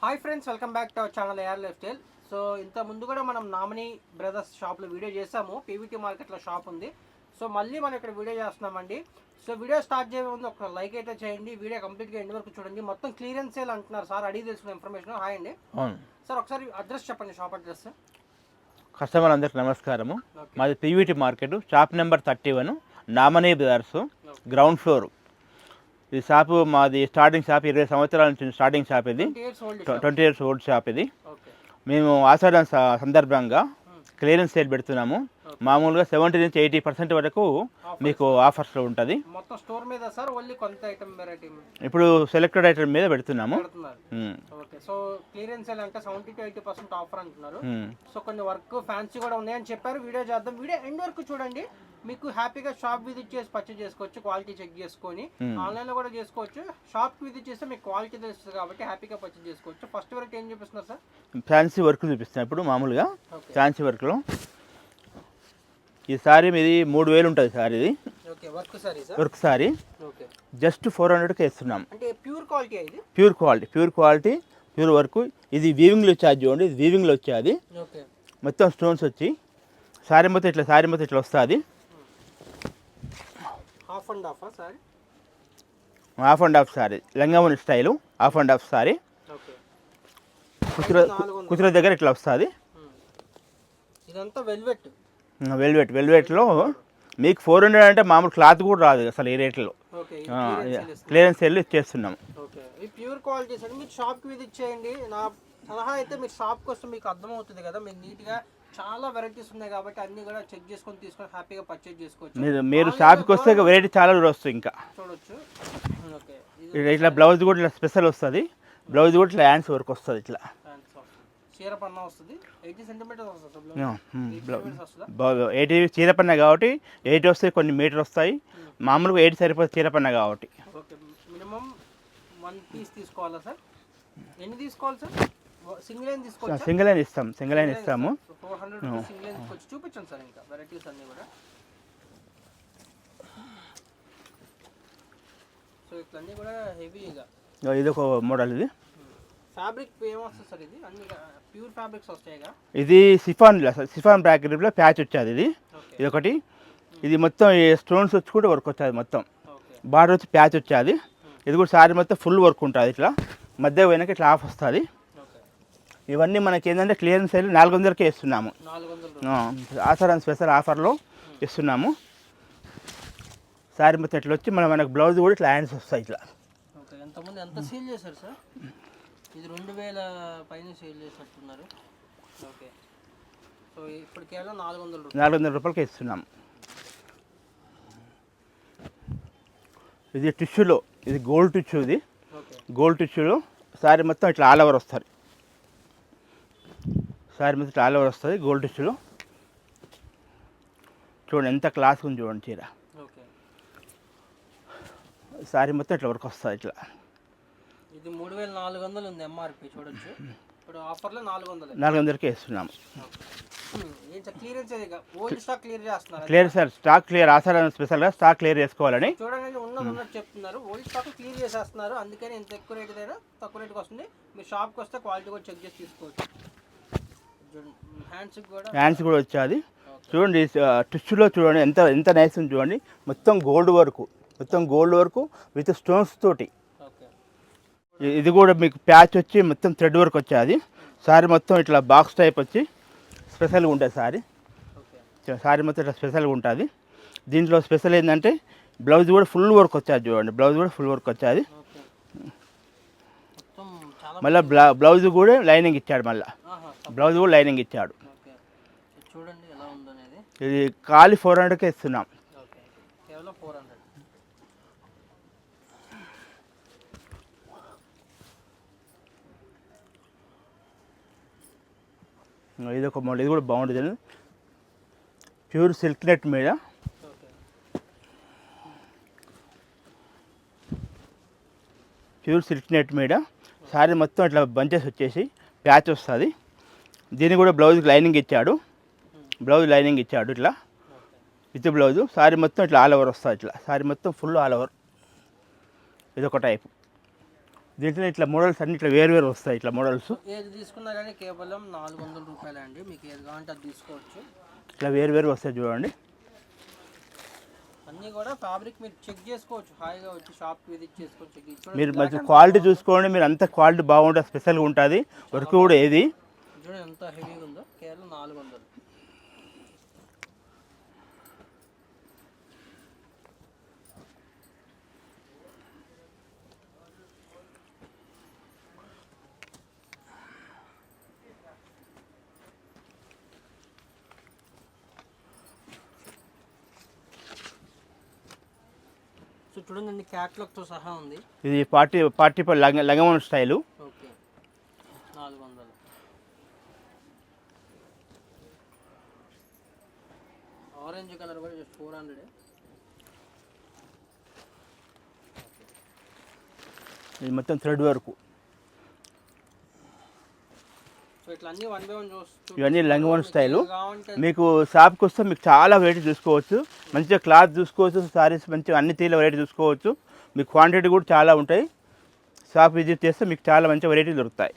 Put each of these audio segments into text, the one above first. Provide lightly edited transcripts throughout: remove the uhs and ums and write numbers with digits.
Hi friends, welcome back to our channel AR lifestyle. So ఇంత ముందు కూడా మనం నామినీ బ్రదర్స్ షాప్లో వీడియో చేసాము. పీవీటీ మార్కెట్లో షాప్ ఉంది. సో మళ్ళీ మనం ఇక్కడ వీడియో చేస్తున్నామండి. సో వీడియో స్టార్ట్ చేయే ముందు ఒక లైక్ అయితే చేయండి. వీడియో కంప్లీట్గా ఎండ్ వరకు చూడండి. మొత్తం క్లియరెన్స్ సేల్ అంటున్నారు సార్, అడిగి తెలుసుకున్న ఇన్ఫర్మేషన్. హాయ్ అండి. సార్ ఒకసారి అడ్రస్ చెప్పండి, షాప్ అడ్రస్. కస్టమర్ అందరికి నమస్కారము. మాది PVT market, shop number 31, Namani brothers, ground floor. ఈ షాపు మాది స్టార్టింగ్ షాప్ 20 సంవత్సరాల నుంచి స్టార్టింగ్ షాప్ ఇది. 20 years ఓల్డ్ షాప్ ఇది. మేము ఆషాఢం సందర్భంగా క్లియరెన్స్ సేల్ పెడుతున్నాము. మామూలుగా 70 నుంచి 80% వరకు మీకు ఆఫర్స్లో ఉంటుంది. మొత్తం స్టోర్ మీద సార్, ఓన్లీ కొంత ఐటమ్ వెరైటీ ఇప్పుడు సెలెక్టెడ్ ఐటమ్ మీద పెడుతున్నాము. ఓకే, సో క్లియరెన్స్ సేల్ అంటే 70 to 80% ఆఫర్ అంటున్నారు. సో కొన్ని వర్క్ ఫ్యాన్సీ కూడా ఉన్నాయని చెప్పారు. వీడియో చేద్దాం. వీడియో ఎండ్ వరకు చూడండి. మీకు హ్యాపీగా షాప్ విజిట్ చేసి పర్చేజ్ చేసుకోవచ్చు. క్వాలిటీ చెక్ చేసుకొని ఆన్లైన్లో కూడా చేసుకోవచ్చు. షాప్కి విజిట్ చేస్తే మీకు క్వాలిటీ తెలుస్తుంది కాబట్టి హ్యాపీగా పర్చేజ్ చేసుకోవచ్చు. ఫస్ట్ వరకు ఏం చూపిస్తున్నారు సార్? ఫ్యాన్సీ వర్క్ చూపిస్తున్నాను ఇప్పుడు. మామూలుగా ఫ్యాన్సీ వర్క్లో ఈ సారీ మీది 3000 ఉంటుంది సార్. ఇది వర్క్ సారీ జస్ట్ 400కి ఇస్తున్నాం. Pure quality, pure quality, pure work. ఇది వీవింగ్లో వచ్చేది చూడండి. ఇది వీవింగ్లో వచ్చేది మొత్తం స్టోన్స్ వచ్చి సారీ మొత్తం ఇట్లా వస్తుంది. హాఫ్ అండ్ హాఫ్ సారీ, లంగావోని style half and half sari. కుతుర దగ్గర ఇట్లా వస్తుంది. ఇదంతా వెల్వెట్లో మీకు 400 అంటే మామూలు క్లాత్ కూడా రాదు అసలు ఈ రేట్లో. క్లియరెన్స్ సేల్ ఇచ్చేస్తున్నాం. Pure quality sir. మీరు షాప్కి విజిట్ చేయండి. నా సలహా అయితే మీరు షాప్కి వస్తే మీకు అర్థమవుతుంది కదా. మీరు నీట్గా చాలా వెరైటీస్ ఉన్నాయి కాబట్టి అన్ని కూడా చెక్ చేసుకొని తీసుకొని హ్యాపీగా పర్చేజ్ చేసుకోవచ్చు. మీరు షాప్కి వస్తే వెరైటీ చాలా కూడా వస్తుంది. ఇంకా చూడొచ్చు. ఇట్లా బ్లౌజ్ కూడా ఇట్లా స్పెషల్ వస్తుంది. బ్లౌజ్ కూడా ఇట్లా హ్యాండ్స్ వర్క్ వస్తుంది. ఇట్లా చీరపన్న వస్తుంది. 80 సెంటీమీటర్స్ వస్తుంది. 80 చీరపన్న కాబట్టి 80 వస్తాయి, కొన్ని మీటర్ వస్తాయి. మామూలుగా 80 సరిపోతుంది చీరపన్న కాబట్టి. మినిమం 1 పీస్ తీసుకోవాలా సార్? ఎన్ని తీసుకోవాలి సార్? సింగిల్ లైన్ తీసుకోవచ్చు. సింగిల్ లైన్ ఇస్తాము. 400 సింగిల్ లైన్ తీసుకోవచ్చు. చూపించండి సార్ ఇంకా వెరైటీస్ అన్నీ కూడా. సో ఇట్లన్నీ కూడా హెవీగా. ఇది ఒక మోడల్. ఇది ఫ్యాబ్రిక్ ఏమొస్తుంది సార్? ఇది అన్ని ప్యూర్ ఫ్యాబ్రిక్స్ వస్తాయిగా. ఇది సిఫాన్ బ్యాక్గ్రౌండ్లో ప్యాచ్ వచ్చేది. ఇది ఒకటి. ఇది మొత్తం స్టోన్స్ వచ్చి కూడా వర్క్ వచ్చేది. మొత్తం బార్డర్ వచ్చి ప్యాచ్ వచ్చేది. ఇది కూడా సారీ మొత్తం ఫుల్ వర్క్ ఉంటుంది. ఇట్లా మధ్య పోయినాక ఇట్లా ఆఫ్ వస్తుంది. ఇవన్నీ మనకి ఏంటంటే క్లియరెన్స్ సేల్ 400కే ఇస్తున్నాము. ఆషాఢం స్పెషల్ ఆఫర్లో ఇస్తున్నాము. సారీ మొత్తం ఇట్లా వచ్చి మనకు బ్లౌజ్ కూడా ఇట్లా హ్యాండ్స్ వస్తాయి. ఇట్లా ఎంత సేల్ చేశారు సార్? ఇది 2000 పైన సేల్ చేసినట్టున్నారు. ఓకే, సో ఇప్పుడు కేవలం 400 రూపాయలకి ఇస్తున్నాం. ఇది టిష్యూలో, ఇది గోల్డ్ టిష్యూ. ఇది గోల్డ్ టిష్యూలో సారీ మొత్తం ఇట్లా ఆల్ ఓవర్ వస్తుంది. సారీ మొత్తం ఇట్లా ఆల్ ఓవర్ వస్తుంది గోల్డ్ టిష్యూలో. చూడండి ఎంత క్లాస్గా ఉంది చూడండి చీర. సారీ మొత్తం ఇట్లా వర్క్ వస్తుంది. ఇట్లా ఇది 3400 ఉంది ఎంఆర్పి. చూడొచ్చు. ఇప్పుడు ఆఫర్లో 400కే ఇస్తున్నాము. ఓల్డ్ స్టాక్ క్లియర్ చేస్తున్నారు. Clear sir, stock clear. Ashadham స్పెషల్గా స్టాక్ క్లియర్ చేసుకోవాలని చూడండి. ఉన్నది చెప్తున్నారు. ఓల్డ్ స్టాక్ క్లియర్ చేసేస్తున్నారు. అందుకని ఎంత ఎక్కువ రేట్ అయినా తక్కువ రేట్కి వస్తుంది. మీరు షాప్కి వస్తే క్వాలిటీ కూడా చెక్ చేసి తీసుకోవచ్చు. హ్యాండ్స్ కూడా వచ్చేది. చూడండి టిష్యూలో చూడండి ఎంత నైస్ ఉంది చూడండి. మొత్తం గోల్డ్ వర్క్ విత్ స్టోన్స్ తోటి. ఇది కూడా మీకు ప్యాచ్ వచ్చి మొత్తం థ్రెడ్ వర్క్ వచ్చేది. సారీ మొత్తం ఇట్లా బాక్స్ టైప్ వచ్చి స్పెషల్గా ఉంటుంది. సారీ మొత్తం ఇట్లా స్పెషల్గా ఉంటుంది. దీంట్లో స్పెషల్ ఏంటంటే బ్లౌజ్ కూడా ఫుల్ వర్క్ వచ్చేది. చూడండి బ్లౌజ్ కూడా ఫుల్ వర్క్ వచ్చేది. మళ్ళీ బ్లౌజ్ కూడా లైనింగ్ ఇచ్చాడు. చూడండి ఎలా ఉందనేది. ఇది ఖాళీ 400కే ఇస్తున్నాం. కేవలం 400. ఇది ఒక మోడల్. ఇది కూడా బాగుంటుంది. ప్యూర్ సిల్క్ నెట్ మీద సారీ మొత్తం ఇట్లా బంచెస్ వచ్చేసి ప్యాచ్ వస్తుంది. దీన్ని కూడా బ్లౌజ్కి లైనింగ్ ఇచ్చాడు. ఇట్లా విత్ బ్లౌజు. సారీ మొత్తం ఇట్లా ఆల్ ఓవర్ వస్తుంది. ఇట్లా సారీ మొత్తం ఫుల్ ఆల్ ఓవర్. ఇదొక టైపు. దీంట్లో ఇట్లా మోడల్స్ అన్ని ఇట్లా వేరు వస్తాయి. ఇట్లా మోడల్స్ ఏది తీసుకున్నా కానీ కేవలం 400 రూపాయలే అండి. మీకు ఏది కావాలంటే అది తీసుకోవచ్చు. ఇట్లా వేరు వస్తాయి చూడండి. అన్నీ కూడా ఫ్యాబ్రిక్ మీరు చెక్ చేసుకోవచ్చు. హాయిగా వచ్చి షాప్కి విజిట్ చేసుకోవచ్చు. మీరు మంచి క్వాలిటీ చూసుకోండి. మీరు అంత క్వాలిటీ బాగుంటుంది, స్పెషల్గా ఉంటుంది. వర్క్ కూడా ఏది చూడండి ఎంత హెవీగా ఉందో. కేవలం 400. సో చూడండి క్యాట్లాగ్తో సహా ఉంది. ఇది పార్టీ లంగమోన్ స్టైలు. ఓకే 400. ఆరెంజ్ కలర్ కూడా జస్ట్ 400. ఇది మొత్తం థ్రెడ్ వరకు. సో ఇట్లా అన్ని 1 by 1 చూస్తూ ఇవన్నీ లంగమోన్ స్టైలు. మీకు షాప్కి వస్తే మీకు చాలా వెరైటీ చూసుకోవచ్చు. మంచిగా క్లాత్ చూసుకోవచ్చు, సారీస్ మంచిగా అన్ని తీల వెరైటీ చూసుకోవచ్చు. మీకు క్వాంటిటీ కూడా చాలా ఉంటాయి. షాప్ విజిట్ చేస్తే మీకు చాలా మంచి వెరైటీ దొరుకుతాయి.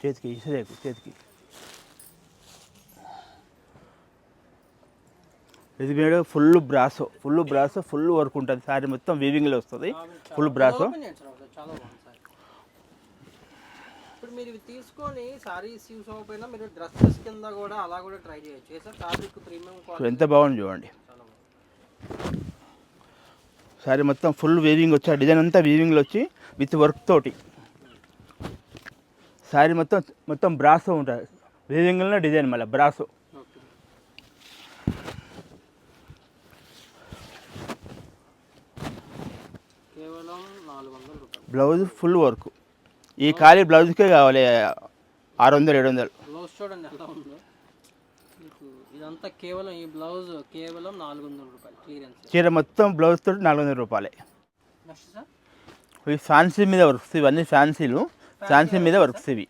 చేతికి ఇసురేకు చేతికి. ఇది మీరు ఫుల్ బ్రాసో ఫుల్ వర్క్ ఉంటుంది. సారీ మొత్తం వీవింగ్లో వస్తుంది. Full brasso. చాలా బాగుంది సార్. ఇప్పుడు మీరు ఇవి తీసుకొని సారీస్ యూస్ అవ్వకపోయినా మీరు డ్రెస్సెస్ కింద కూడా అలా కూడా ట్రై చేయొచ్చు సార్. ఫ్యాబ్రిక్ ప్రీమియం క్వాలిటీ ఎంత బాగుంది చూడండి. సారీ మొత్తం ఫుల్ వీవింగ్ వచ్చి, డిజైన్ అంతా వీవింగ్లో వచ్చి విత్ వర్క్ తోటి. సారీ మొత్తం బ్రాసో ఉంటుంది. వీవింగ్లోనే డిజైన్ మళ్ళీ బ్రాసో. కేవలం 400 రూపాయలు. Blouse full work. ఈ ఖాళీ బ్లౌజ్కే కావాలి 600-700. బ్లౌజ్ చూడండి ఎలా ఉందో. మీకు ఇదంతా కేవలం ఈ బ్లౌజ్ కేవలం 400 రూపాయలు క్లియరెన్స్. చీర మొత్తం బ్లౌజ్ తోటి 400 రూపాయలే. నెక్స్ట్ సార్ ఇవి ఫ్యాన్సీ మీద వర్క్స్. ఇవన్నీ ఫ్యాన్సీలు, ఫ్యాన్సీ మీద వర్క్స్ ఇవి.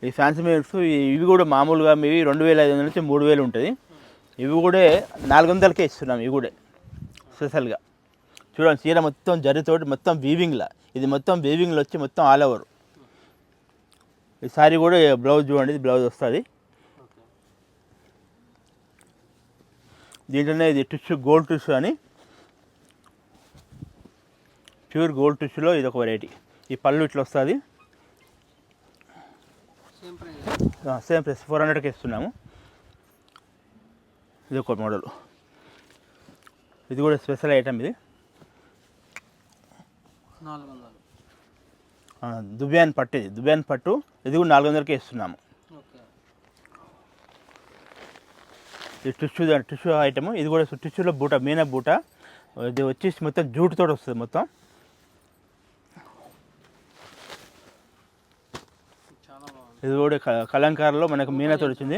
ఈ ఫ్యాన్సీ మీద వర్క్స్ ఇవి కూడా మామూలుగా ఇవి 2500 నుంచి 3000 ఉంటుంది. ఇవి కూడా 400కే ఇస్తున్నాం. ఇవి కూడా స్పెషల్గా చూడండి. చీర మొత్తం జరీతోటి మొత్తం వీవింగ్లా. ఇది మొత్తం వీవింగ్లో వచ్చి మొత్తం ఆల్ ఓవర్. ఈ సారీ కూడా బ్లౌజ్ చూడండి. ఇది బ్లౌజ్ వస్తుంది. దీంట్లోనే ఇది టిష్యూ, గోల్డ్ టిష్యూ అని, ప్యూర్ గోల్డ్ టిష్యూలో ఇది ఒక వెరైటీ. ఈ పళ్ళు ఇట్లా వస్తుంది. సేమ్ ప్రైస్ 400కి ఇస్తున్నాము. ఇది ఒక మోడల్. ఇది కూడా స్పెషల్ ఐటమ్. ఇది 400. దుబ్యాన్ పట్టు. ఇది దుబ్యాన్ పట్టు. ఇది కూడా 400కే ఇస్తున్నాము. ఇది టిష్యూ ఐటమ్. ఇది కూడా టిష్యూలో బూట, మీనా బూట. ఇది వచ్చేసి మొత్తం జూటుతో వస్తుంది మొత్తం. ఇది కూడా కలంకారలో మనకు మీనాతో వచ్చింది.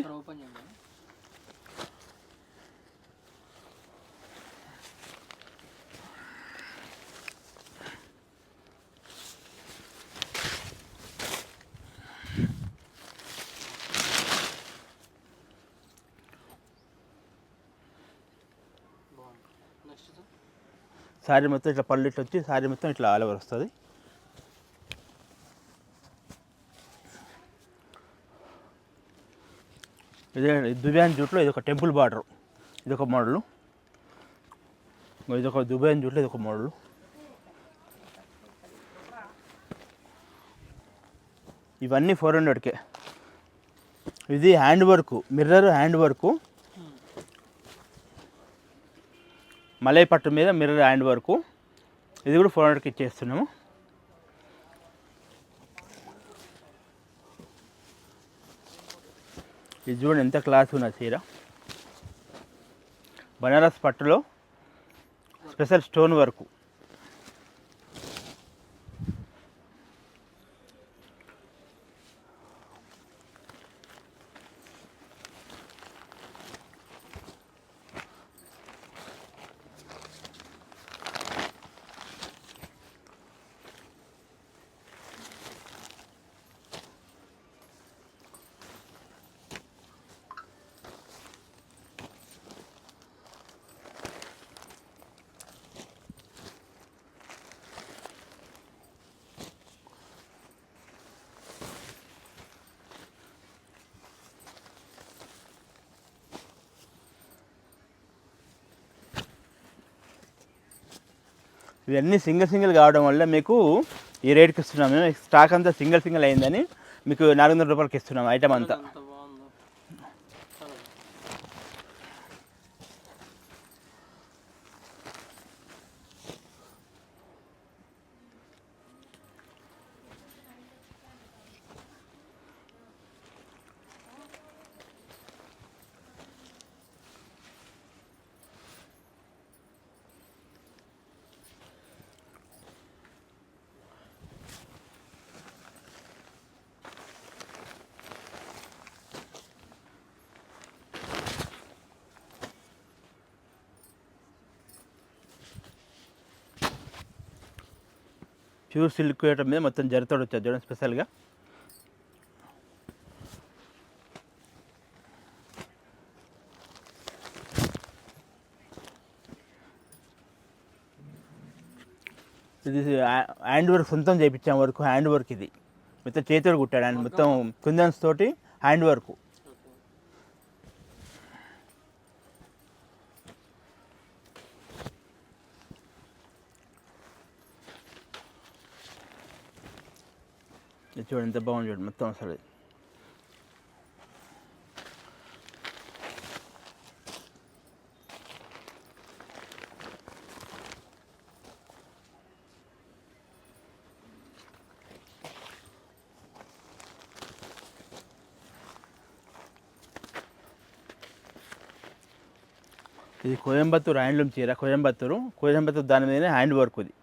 సారీ మొత్తం ఇట్లా పళ్ళు ఇట్లా వచ్చి సారీ మొత్తం ఇట్లా ఆల్ ఓవర్ వస్తుంది. ఇదే దుబాయన్ జూట్లో ఇది ఒక టెంపుల్ బార్డర్. ఇది ఒక మోడలు. ఇది ఒక దుబాయన్ జూట్లో ఇది ఒక మోడలు. ఇవన్నీ 400కే. ఇది hand work, mirror hand work. Malai పట్టు మీద మిర్రర్ హ్యాండ్ వర్క్. ఇది కూడా 400కి ఇచ్చేస్తున్నాము. ఇది చూడండి ఎంత క్లాస్ ఉన్న చీర. బనారస్ పట్టులో స్పెషల్ స్టోన్ వర్క్. ఇవన్నీ సింగిల్ కావడం వల్ల మీకు ఈ రేట్కి ఇస్తున్నాం. మేము స్టాక్ అంతా సింగిల్ అయిందని మీకు 400 రూపాయలకి ఇస్తున్నాం ఐటమ్ అంతా. ప్యూర్ సిల్క్ ఐటమ్ మీద మొత్తం జరతోడు వచ్చారు చూడండి స్పెషల్గా. ఇది హ్యాండ్ వర్క్ సొంతం చేయించాం వర్క్. హ్యాండ్ వర్క్ ఇది మొత్తం చేతితో కుట్టాడు అండ్ మొత్తం కుందన్స్ తోటి హ్యాండ్ వర్క్. చూడండి ఎంత బాగుంది చూడండి మొత్తం అసలు. ఇది కోయంబత్తూరు హ్యాండ్లూమ్ చీర. కోయంబత్తూరు దాని మీదనే హ్యాండ్ వర్క్. ఇది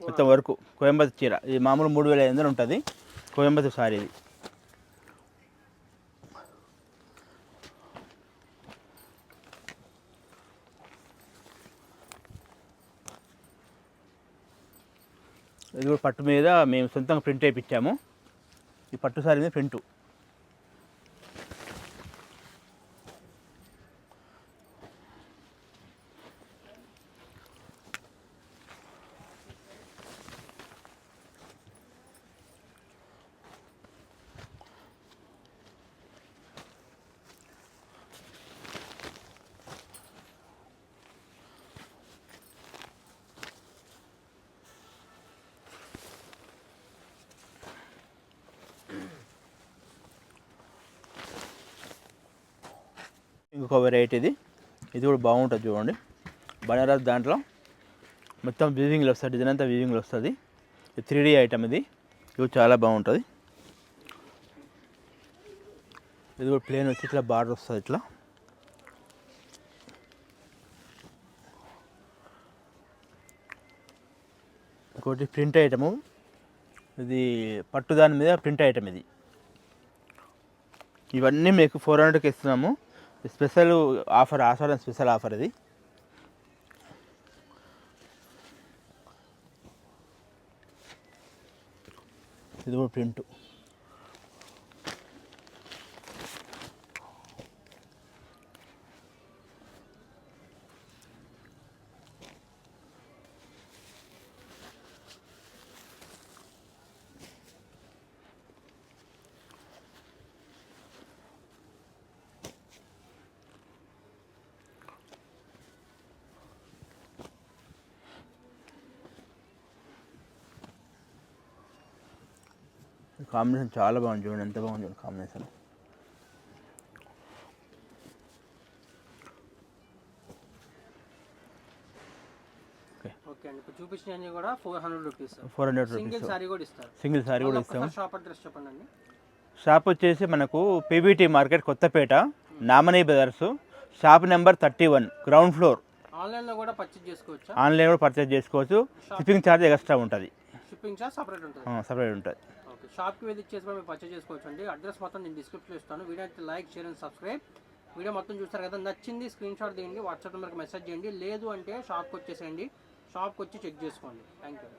మొత్తం వర్క్ కోయంబత్తూరు చీర. ఇది మామూలు 3500 ఉంటుంది కోయంబత్తూరు సారీ. ఇది ఇది కూడా పట్టు మీద మేము సొంతంగా ప్రింట్ వేయించాము. ఈ పట్టు సారీ మీద ప్రింటు. ఇంకొక వెరైటీ ఇది కూడా బాగుంటుంది చూడండి. బనారస్ దాంట్లో మొత్తం వీవింగ్లో వస్తుంది. డిజైన్ అంతా వీవింగ్లో వస్తుంది. 3D ఐటమ్ ఇది కూడా చాలా బాగుంటుంది. ఇది కూడా ప్లేన్ వచ్చి ఇట్లా బార్డర్ వస్తుంది. ఇట్లా ఇంకోటి ప్రింట్ ఐటము. ఇది పట్టు దాని మీద ప్రింట్ ఐటమ్. ఇది ఇవన్నీ మీకు 400కి ఇస్తున్నాము. స్పెషల్ ఆఫర్, ఆషాఢం స్పెషల్ ఆఫర్. ఇది కూడా ప్రింట్. కాంబినేషన్ చాలా బాగుంది చూడండి. ఎంత బాగుంది చూడండి కాంబినేషన్. ఓకే అండి, ఇప్పుడు చూపించినవి కూడా 400 రూపీస్. 400 రూపీస్ సింగిల్ సారీ కూడా ఇస్తారు. సింగిల్ సారీ కూడా ఇస్తాం. షాప్ అడ్రస్ చెప్పండి అండి. షాప్ వచ్చేసి మనకు PVT market Kothapet, Namani brothers, shop number 31, ground floor. ఆన్లైన్లో కూడా పర్చేజ్ చేసుకోవచ్చా? ఆన్లైన్ కూడా పర్చేజ్ చేసుకోవచ్చు. షిప్పింగ్ ఛార్జ్ ఎక్స్ట్రా ఉంటుంది. షిప్పింగ్ ఛార్జ్ సపరేట్ ఉంటుంది. సపరేట్ ఉంటుంది. ఓకే, షాప్కి విజిట్ చేసి కూడా మీరు పర్చేజ్ చేసుకోవచ్చు అండి. అడ్రస్ మొత్తం నేను డిస్క్రిప్షన్లో ఇస్తాను. వీడియో అయితే like, share and subscribe. Video మొత్తం చూస్తారు కదా, నచ్చింది స్క్రీన్ షాట్ తీయండి, వాట్సాప్ నెంబర్కి మెసేజ్ చేయండి. లేదు అంటే షాప్కి వచ్చేసేయండి, షాప్కి వచ్చి చెక్ చేసుకోండి. Thank you.